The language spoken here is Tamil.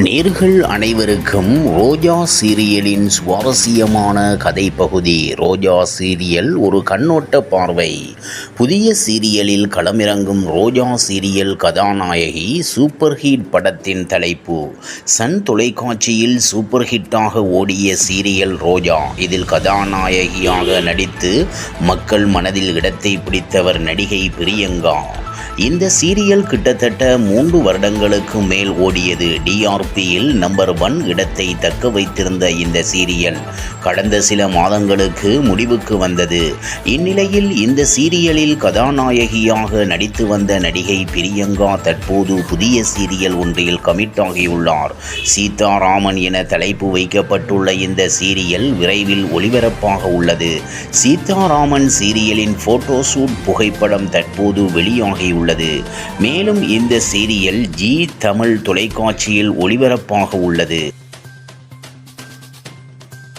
நேர்கள் அனைவருக்கும் ரோஜா சீரியலின் சுவாரஸ்யமான கதை பகுதி. ரோஜா சீரியல் ஒரு கண்ணோட்ட பார்வை. புதிய சீரியலில் களமிறங்கும் ரோஜா சீரியல் கதாநாயகி சூப்பர் ஹிட் படத்தின் தலைப்பு. சன் தொலைக்காட்சியில் சூப்பர் ஹிட்டாக ஓடிய சீரியல் ரோஜா. இதில் கதாநாயகியாக நடித்து மக்கள் மனதில் இடத்தை பிடித்தவர் நடிகை பிரியங்கா. இந்த சீரியல் கிட்டத்தட்ட 3 வருடங்களுக்கு மேல் ஓடியது. டிஆர்பியில் நம்பர் 1 இடத்தை தக்க வைத்திருந்த இந்த சீரியல் கடந்த சில மாதங்களுக்கு முடிவுக்கு வந்தது. இந்நிலையில் இந்த சீரியலில் கதாநாயகியாக நடித்து வந்த நடிகை பிரியங்கா தற்போது புதிய சீரியல் ஒன்றில் கமிட் ஆகியுள்ளார். சீதாராமன் என தலைப்பு வைக்கப்பட்டுள்ள இந்த சீரியல் விரைவில் ஒளிபரப்பாக உள்ளது. சீதாராமன் சீரியலின் போட்டோ ஷூட் புகைப்படம் தற்போது வெளியாகியுள்ளது. மேலும் இந்த சீரியல் ஜி தமிழ் தொலைக்காட்சியில் ஒளிபரப்பாக உள்ளது.